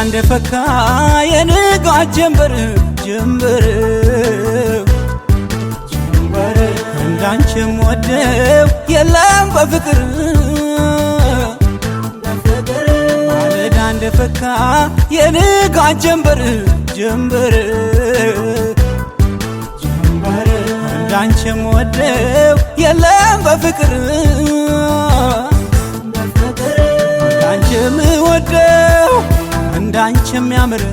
እንደፈካ የንጋት ጀንበር ጀንበር እንዳንቺም ወደው የለም በፍቅር ማለዳ እንደፈካ የንጋት ጀንበር ጀንበር እንዳንቺም ወደው የለም በፍቅር እንዳንቺም ወደው እንዳንቺም ያምር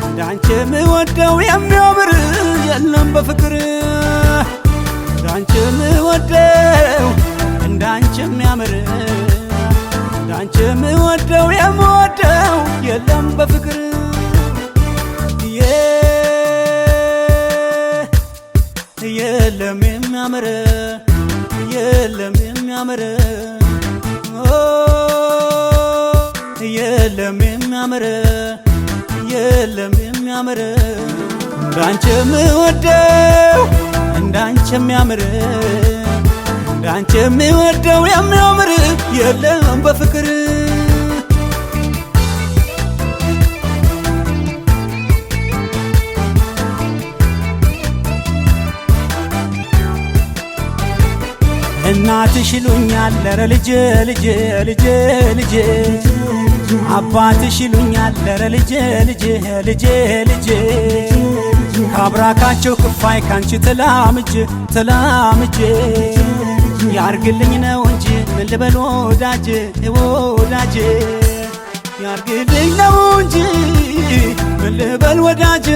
እንዳንቺም ወደው የሚያምር የለም በፍቅር እንዳንቺም ወደው እንዳንቺም ያምር እንዳንቺም ወደው የምወደው የለም በፍቅር የለም የሚያምር የለም የሚያምር የለም የሚያምር የለም የሚያምር እንዳንቺም ወደው እንዳንቺም ያምር እንዳንቺም ወደው የሚያምር የለም በፍቅር እናትሽ ይሉኛል ኧረ ልጄ ልጄ ልጄ ልጄ አባትሽ ይሉኛል ኧረ ልጄ ልጄ ልጄ ልጄ ካብራካቸው ክፋይ ካንቺ ተላምጄ ተላምጄ ያርግልኝ ነው እንጂ ምን ልበል ወዳጄ ወዳጄ ያርግልኝ ነው እንጂ ምን ልበል ወዳጄ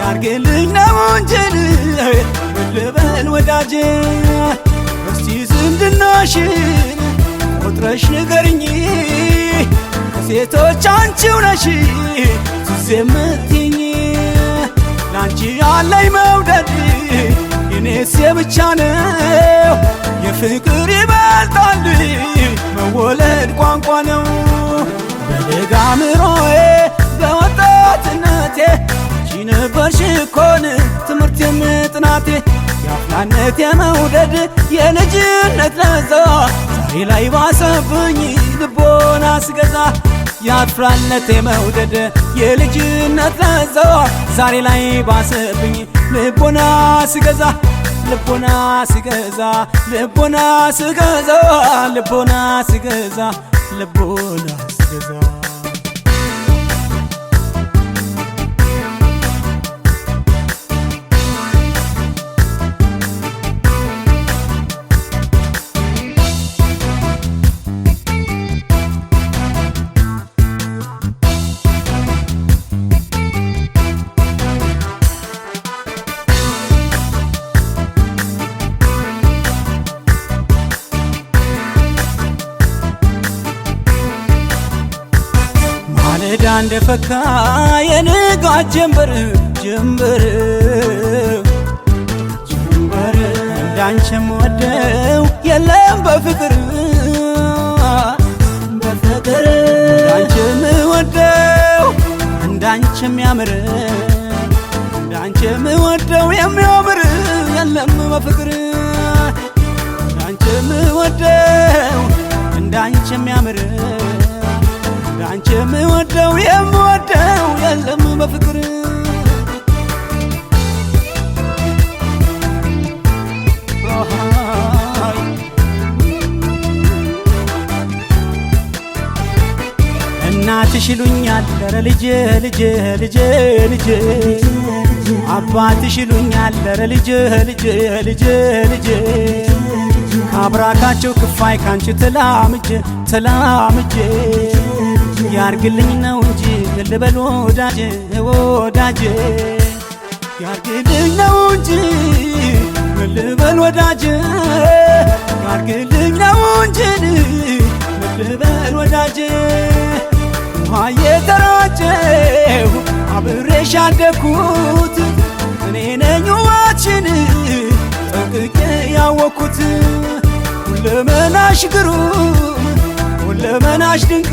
ያርግልኝ ነው እንጂ ምን ልበል ወዳጄ እስቲ ዝምድናሽን ቆጥረሽ ንገሪኝ ከሴቶች አንቺው ነሽ ትዝ የምትይኝ ላንቺ ያለኝ መውደድ የኔስ የብቻ ነው የፍቅር ይበልጣል መወለድ ቋንቋ ነው በለጋ አእምሮዬ በወጣትነቴ አንቺ ነበርሽ እኮን ትምህርቴም ጥናቴ የአፍላነት የመውደድ የልጅነት ለዛ ዛሬ ላይ ባሰብኝ ልቦና ስገዛ የአፍላነት የመውደድ የልጅነት ለዛ ዛሬ ላይ ባሰብኝ ልቦና ስገዛ ልቦና ስገዛ ልቦና ስገዛ ልቦና ስገዛ ልቦና ስገዛ ማለዳ እንደፈካ የንጋት ጀንበር ጀንበር ጀንበር እንዳንቺም ወደው የለም በፍቅር በፍቅር እንዳንቺም ወደው እንዳንቺም ያምር እንዳንቺም ወደው የሚያምር የለም በፍቅር እንዳንቺም ወደው እንዳንቺም ያምር እንዳንቺም ወደው የምወደው የለም በፍቅር እናትሽ ይሉኛል ኧረ ልጄ ልጄ ልጄ ልጄ አባትሽ ይሉኛል ኧረ ልጄ ልጄ ልጄ ልጄ ካብራካቸው ክፋይ ካንቺ ተላምጄ ተላምጄ ያርግልኝ ነው እንጂ ምን ልበል ወዳጄ ወዳጄ ያርግልኝ ነው እንጂ ምን ልበል ወዳጄ ያርግልኝ ነው እንጂ ምን ልበል ወዳጄ ውሃ የተራጨው አብሬሽ ያደግኩት እኔ ነኝ ውሃችን ጠንቅቄ ያወቅኩት ሁለመናሽ ግሩም ሁለመናሽ ድንቅ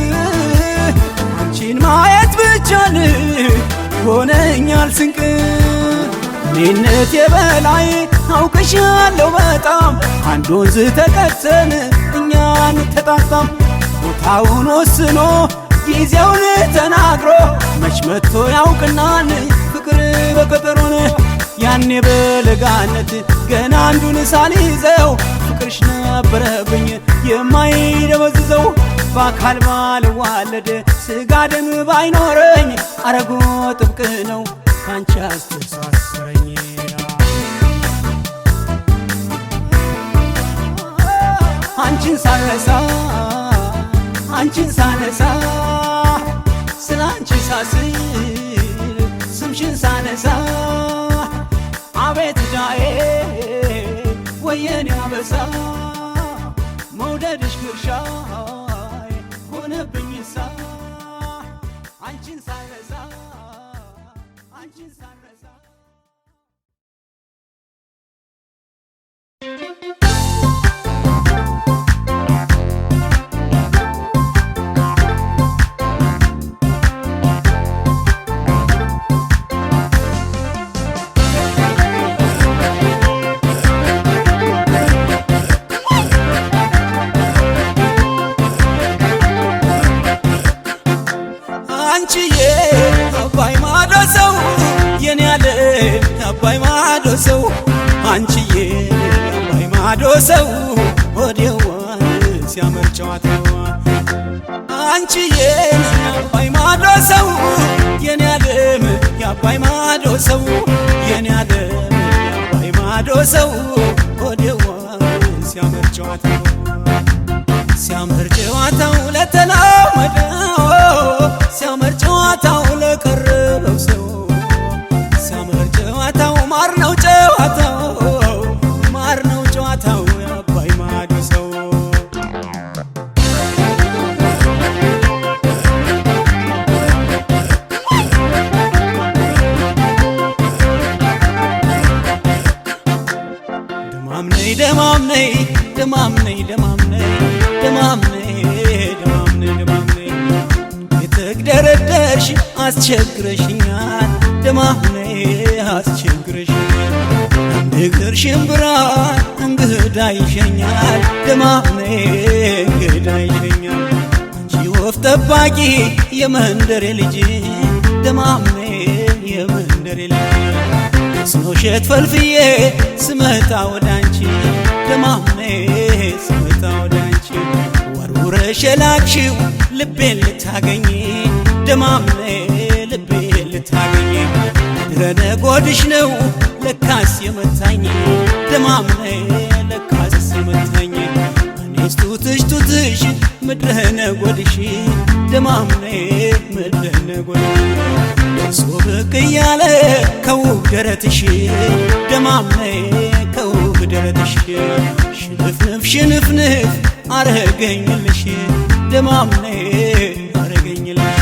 አንቺን ማየት ብቻ ይሆነኛል ስንቅ እኔነቴ በላይ አውቅሻለሁ በጣም አንድ ወንዝ ተቀተን እኛ እንተጣጣም ቦታውን ወስኖ ጊዜውን ተናግሮ መች መጥቶ ያውቅናን ፍቅር በቀጠሮን ያኔ በለጋነት ገና አንዱን ሳልይዘው ፍቅርሽ ነበረብኝ የማይደበዝዘው በአካል ባልዋለድ ስጋ ደም ባይኖረኝ አረጎ ጥብቅ ነው ካንቺ አስተሳሰረኝ አንቺን ሳነሳ አንቺን ሳነሳ ስላንቺ ሳስብ ስምሽን ሳነሳ አቤት ዳዬ ወየኔ አበሳ መውደድሽ ግርሻይ ሆነብኝሳ አንቺን ሳነሳ አንቺን ሳነሳ አንቺዬ አባይ ማዶ ሰው የኔ ያለ አባይ ማዶ ሰው አንቺዬ አባይ ማዶ ሰው ወዲያዋ ሲያምር ጨዋታዋ አንቺዬ አባይ ማዶ ሰው የኔ ያለ አባይ ማዶ ሰው የኔ ያለ አባይ ማዶ ሰው ወዲያዋ ሲያምር ጨዋታዋ ሲያምር ጨዋታው ለተላመደው ሲያምር ጨዋታው ለቀረበው ሰው ሲያምር ጨዋታው ማር ነው ጨዋታው ማር ነው ጨዋታው የአባይ ማዶ ሰው ደማም ነይ ደማም ነይ ደማም ነይ ደማም ነይ ደማም ነይ ደማም ነይ የተግደረደርሽ አስቸግረሽኛል ደማም ነይ አስቸግረሽኛል እግር ሽምብራ እንግዳ ይሸኛል ደማም ነይ እንግዳ ይሸኛል አንቺ ወፍ ጠባቂ የመንደሬ ልጅ ደማም ነይ የመንደሬ ልጅ ስኖሸት ፈልፍዬ ስመጣ ወዳንቺ ደማም ነይ ስመጣ ወዳንቺ ወርውረሽ የላክሽው ልቤን ልታገኝ ደማም ነይ ልቤን ልታገኝ ድረነ ጎድሽ ነው ለካስ የመታኝ ደማም ነይ ለካስ የመታኝ እኔስ ቱትሽ ቱትሽ ምድረነ ጎድሽ ደማም ነይ ምድረነ ጎድሽ ደርሶ ብቅ እያለ ከውብ ደረትሽ ደማም ነይ ከውብ ደረትሽ ሽንፍንፍ ሽንፍንፍ አረገኝልሽ ደማም ነይ አረገኝልሽ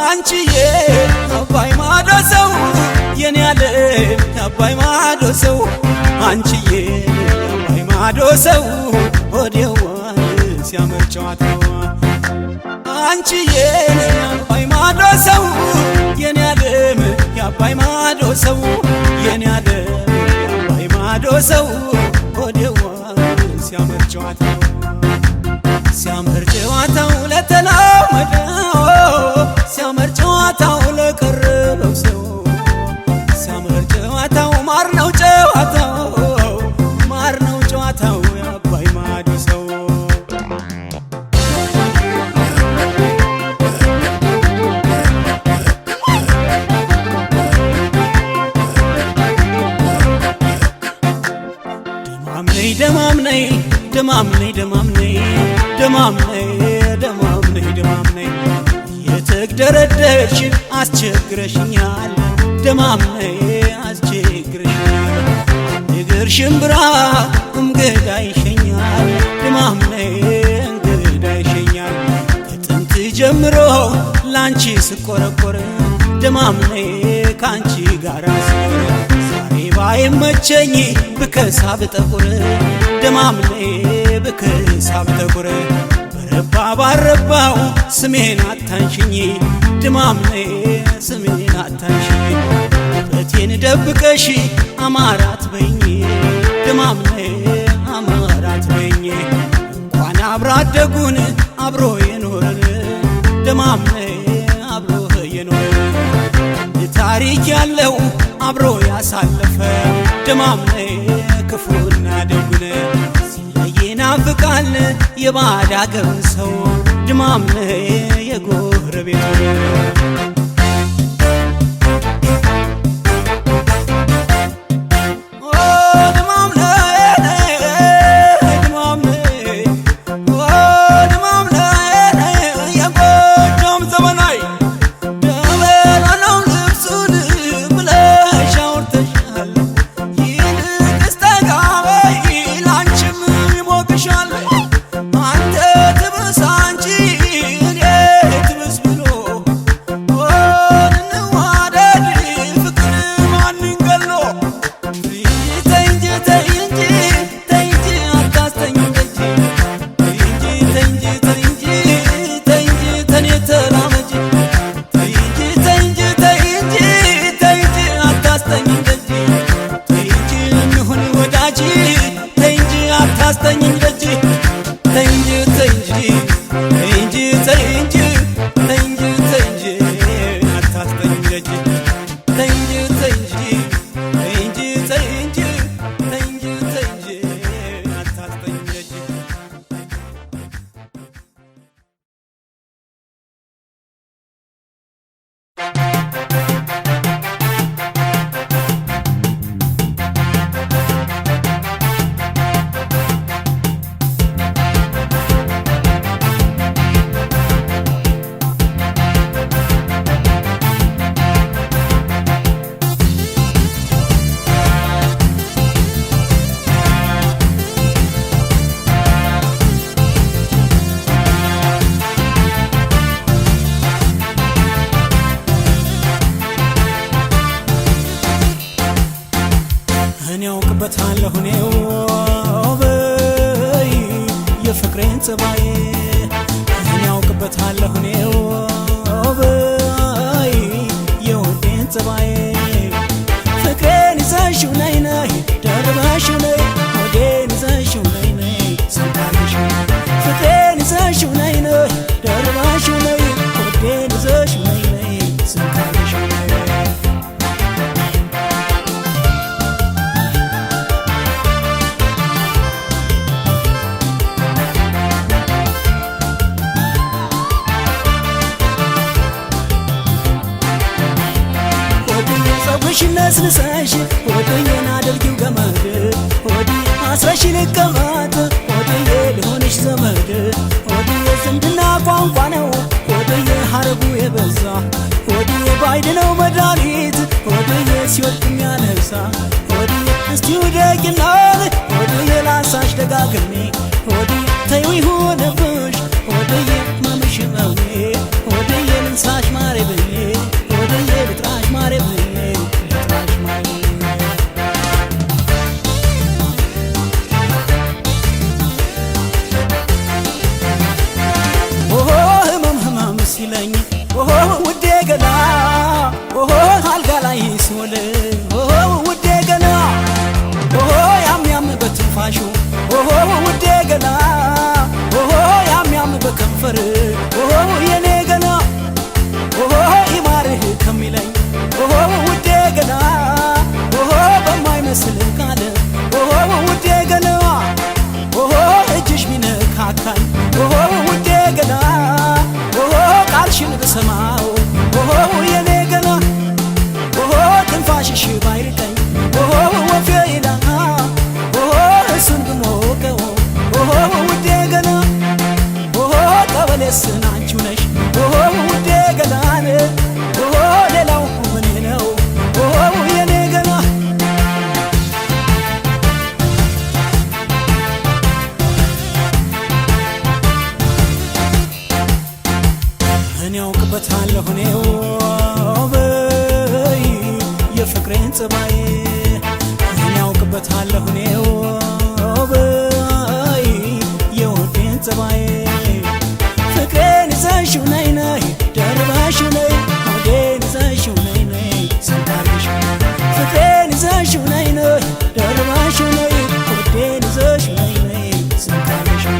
አንቺዬ አባይ ማዶ ሰው የኔ ያለ አባይ ማዶ ሰው አንቺዬ አባይ ማዶ ሰው ወዲያዋ ሲያምር ጨዋታዋ አንቺዬ አባይ ማዶ ሰው የኔ ያለ የአባይ ማዶ ሰው የኔ ያለ ሰው ወዴዋ ሲያምር ጨዋታው ሲያምር ጨዋታው ለተላመደው ሲያምር ጨዋታው ለቀረበው ሰው ሲያምር ጨዋታው ማር ነው ጨዋታው ማር ነው ጨዋታው የአባይ ማዶ ሰው ደማምነይ ደማምነይ ደማምነይ ደማምነይ ደማምነይ ደማምነይ የተግደረደርሽ አስቸግረሽኛል ደማምነይ አስቸግረሽኛል እግር ሽምብራ እንግዳ ይሸኛል ደማምነይ እንግዳ ይሸኛል ከጥንት ጀምሮ ላንቺ ስቆረቆር ደማምነይ ካንቺ ጋር ስኖር ዛሬ ባይመቸኝ ብከሳ ብጠቁር ደማምነይ ብከሳ ብጠቁር በረባ ባረባው ስሜን አታንሽኝ ደማምነይ ስሜን አታንሽኝ በቴን ደብቀሽ አማራት በኝ ደማምነይ አማራት በኝ እንኳን አብሮ አደጉን አብሮ የኖረን ደማምነይ አብሮ የኖረ ታሪክ ያለው አብሮ ያሳለፈ ደማምነይ ክፉና ደጉን ሲለይ ናፍቃል የባዕድ አገሩን ሰው ደማምነይ የጎረቤቱን ያውቅበታለሁ እኔው በይ የፍቅሬን ጸባዬ ያውቅበታለሁ እኔው በይ የወዴን ጸባዬ ፍቅሬን ይዘሽው ነይ ነይ ደርበሽው ነይ ወዴን ይዘሽው ነይ ነይ ሰንታለሽው ፍቅሬን ይዘሽው ነይ ነይ ደርበሽው ነይ ወዴን ይዘሽው ነይ ነይ ሰንታለሽው ነስንሰሽ ወደየና አድርጊው ገመድ ወዲ አስረሽ ልቀመጥ ወደየ ልሆንሽ ዘመድ ወደየ ዝምድና ቋንቋ ነው ወደየ ሐረጉ የበዛ ወደየ ባይድ ነው መድኃኒት ወደየ ሲወድቅ የሚያነሳ ወደየ እስቲ ውደቂና ወደየ ላንሳሽ ደጋግሜ ወደየ ተይው ይሁንብሽ ወደየ መምሽ መውኔ ወደየ ልንሳሽ ማሬ ብዬ ወደየ ልጥራሽ ማሬ ብዬ ሲለኝ ውዴ ገና አልጋ ላይ ስውል ውዴ ገና ውዴ ገላ ያም በከንፈር የኔ ገላ ይማርህ ከሚለኝ ውዴ ገላ በማይመስል ቃል ውዴ ገላ እጅሽ ቢነካካኝ ውዴ ገላ ቃልሽን ብሰማው የኔ ገላ ትንፋሽሽ ባይርቀኝ ወፌ ይላ እሱን ብሞቀው ውዴ ገላ ቀበሌስን አንቺው ነሽ ውዴ ገላን ሌላው ምን ነው የኔ ገላ እኔ አውቅበታለሁ እኔው በይ የፍቅሬን ጸባዬ እኔ አውቅበታለሁ እኔው በይ የውዴን ጸባዬ ፍቅሬን ይዘሽው ነይ ነይ ደርበሽው ነይ ሆዴን ይዘሽው ነይ ነይ ሰንታርሽው ፍቅሬን ይዘሽው ነይ ነይ ደርበሽው ነይ ሆዴን ይዘሽው ነይ ነይ ሰንታርሽው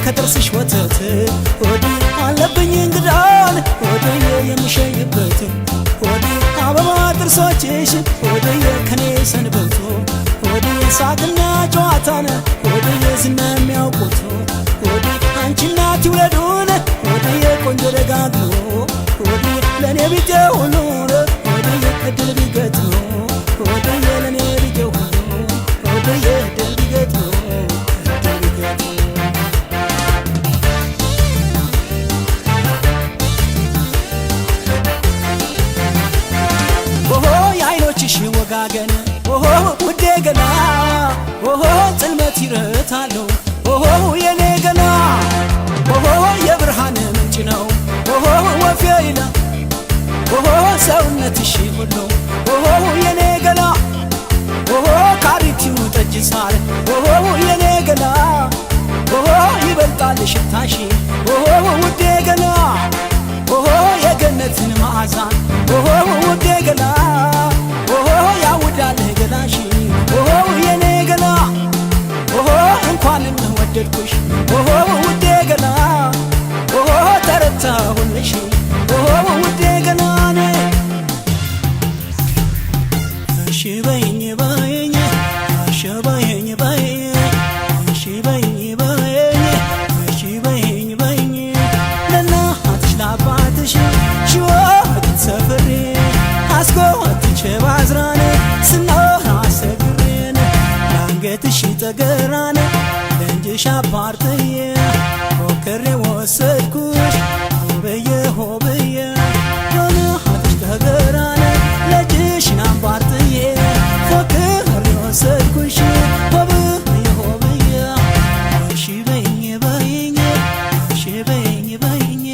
ከጥርስሽ ወተት ሆዴ አለብኝ እንግዳን ሆዴ የምሸይበት ሆዴ አበባ ጥርሶችሽ ሆዴ ከኔ ሰንበቶ ሆዴ ሳቅና ጨዋታን ሆዴ ዝና የሚያውቁት ሆዴ አንቺና ትውለዱን ሆዴ ቆንጆ ደጋግሞ ሆዴ ለእኔ ቢጤ ሁሉ ሆዴ እድል ቢገጥሞ ሆዴ ለእኔ ቢጤ ሁሉ ሆዴ እድል ቢገጥሞ የዓይኖችሽ ወጋገን ውዴ ገላ ጽልመት ይረታለሁ የኔ ገላ የብርሃን ምንጭ ነው ወፌ ይላ ሰውነትሽ ሁሉ የኔ ገላ ካሪቲው ጠጅ ሳር የኔ ገላ ይበልጣል ሽታሽ ውዴ ገላ የገነትን መዓዛን ውዴ ገላ ያውዳል ገላሽ የኔ ገላ እንኳንም ወደድኩሽ ውዴ ገላ ተረታሁልሽ ውዴ ገላ እሺ በይኝ በይኝ እሺ በይኝ በይኝ እሺ በይኝ በይኝ እሺ በይኝ በይኝ ለእናትሽ ለአባትሽ ሽወት ሰፍሬ አስጎትቼ ባዝራን ስኖር አሰግሬን ለአንገትሽ ጠገራን ለእንጅሽ አፓርትዬ ሞክሬ ወሰድኩሽ ሆብዬ ሆብዬ ለእናትሽ ጠገራን ለእጅሽን አፓርትዬ ፎክሬ ወሰድኩሽ ሆብዬ ሆብዬ እሺ በይኝ በይኝ እሺ በይኝ በይኝ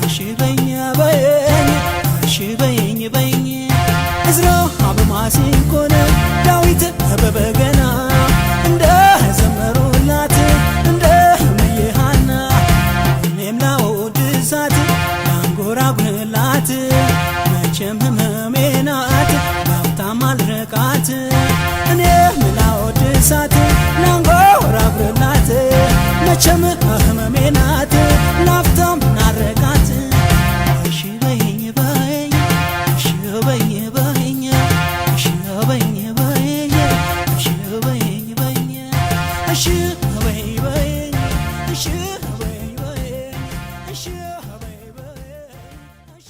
እሺ በይኝ በይኝ እሺ በይኝ በይኝ እዝራ በማሲንቆን ዳዊት በበገና እንደ ዘመሩላት እንደ እምዬሃና እኔም ላወድሳት ላንጎራጉርላት መቼም ህመሜ ናት ላፍታም አልረቃት እኔም ላወድሳት ላንጎራጉርላት መቼም ህመሜ ናት ላፍታም ናረቃት እሺ በይኝ በይኝ እሺ በይኝ በይኝ እሺ በይኝ በይኝ እሺ በይኝ በይኝ እሺ በይኝ በይኝ እሺ በይኝ በይኝ እሺ በይኝ በይኝ እሺ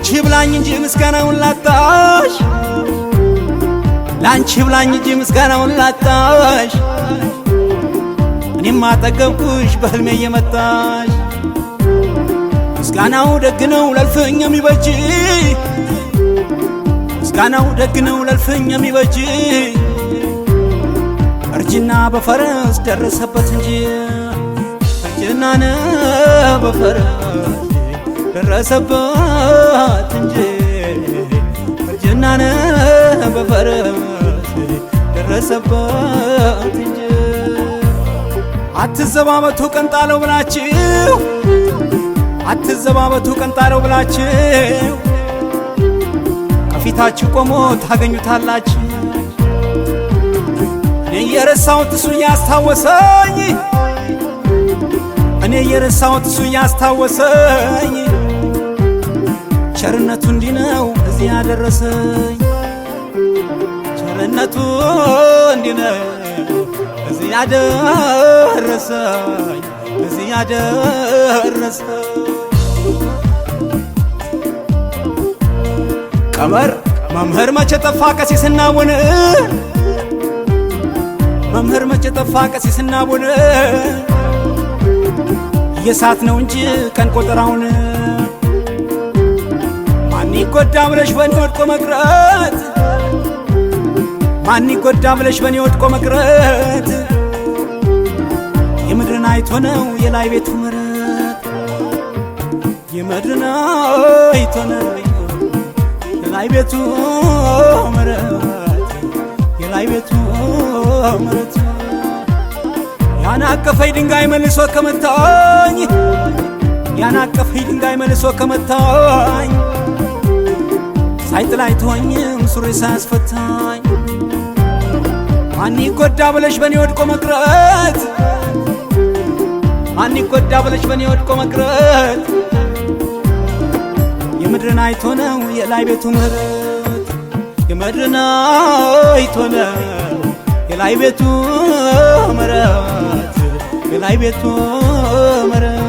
ላንቺ ብላኝ እንጂ ምስጋናውን ላጣሽ ላንቺ ብላኝ እንጂ ምስጋናውን ላጣሽ እኔም አጠገብኩሽ በህልሜ እየመጣሽ ምስጋናው ደግ ነው ለልፍኝ የሚበጅ ምስጋናው ደግ ነው ለልፍኝ የሚበጅ እርጅና በፈረስ ደረሰበት እንጂ እርጅናን በፈረስ ደረሰበት እንጂ እርጅናን በፈረስ ደረሰበት እንጂ አትዘባበቱ ቀንጣለው ብላችሁ አትዘባበቱ ቀንጣለው ብላችሁ ከፊታችሁ ቆሞ ታገኙታላችሁ እኔ የረሳሁት እሱ ያስታወሰኝ እኔ የረሳሁት እሱ ያስታወሰኝ ቸርነቱ እንዲህ ነው እዚህ ያደረሰኝ ቸርነቱ እንዲህ ነው እዚህ ያደረሰኝ እዚህ ያደረሰኝ ቀመር መምህር መቼ ጠፋ ቀሲስና ቡን መምህር መቼ ጠፋ ቀሲስና ቡን የሳት ነው እንጂ ቀን ቆጠራውን ማን ይጎዳ ብለሽ በኔ ወድቆ መቅረት ማን ይጎዳ ብለሽ በኔ ወድቆ መቅረት የምድርን አይቶ ነው የላይ ቤቱ ምሕረት የምድርን አይቶ ነው የላይ ቤቱ ምሕረት የላይ ቤቱ ምሕረት ያናቀፈኝ ድንጋይ መልሶ ከመታኝ ያናቀፈኝ ድንጋይ መልሶ ከመታኝ ሳይጥላይ ተወኝም ሱሪ ሳያስፈታኝ ማን ይጎዳ ብለሽ በኔ ወድቆ መቅረት ማን ይጎዳ ብለሽ በኔ ወድቆ መቅረት የምድርን አይቶ ነው የላይ ቤቱ ምሕረት የምድርን አይቶ ነው የላይ ቤቱ ምሕረት የላይ ቤቱ ምሕረት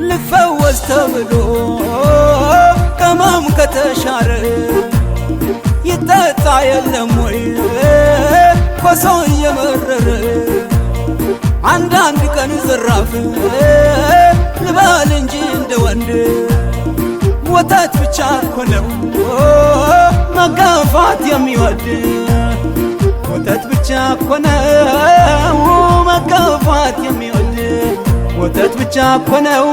ልፈወስ ተብሎ ከማም ከተሻረ ይጠጣ የለም ወይ ኮሶ እየመረረ አንዳንድ ቀን ዝራፍ ልባል እንጂ እንደ ወንድ ወተት ብቻ እኮ ነው መጋፋት የሚወድ ወተት ብቻ እኮ ነው መጋፋት የሚወድ ወተት ብቻ እኮ ነው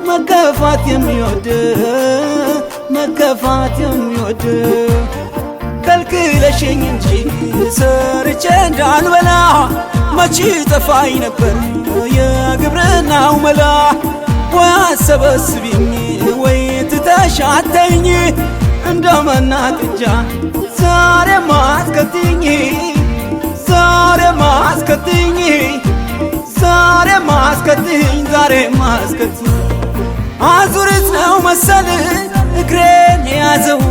መጋፋት የሚወድ መጋፋት የሚወድ ከልክለሽኝ እንጂ ሰርቼ እንዳልበላ መቼ ጠፋኝ ነበር የግብርናው መላ ወይ አሰበስቢኝ ወይ ትተሻተኝ እንደ መናጥጃ ዛሬ ማስከትኝ ዛሬ ማስከትኝ ዛሬ ማስከትኝ ዛሬ ማስከትኝ አዙሪት ነው መሰል እግሬን የያዘው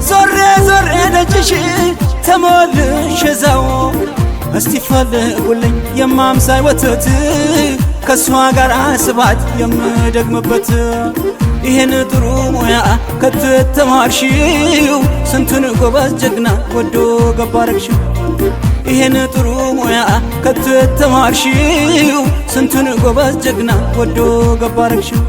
ዞሬ ዞሬ ደጅሽ ተሞልሽ እዛው እስቲ ፈልጉልኝ የማምሳይ ወተት ከሷ ጋር ስባት የምደግምበት ይሄን ጥሩ ሙያ ከተተማርሽው ስንቱን ጎበዝ ጀግና ወዶ ገባረክሽው ይሄን ጥሩ ሙያ ከተተማርሽው ስንቱን ጎበዝ ጀግና ወዶ ገባረክሽው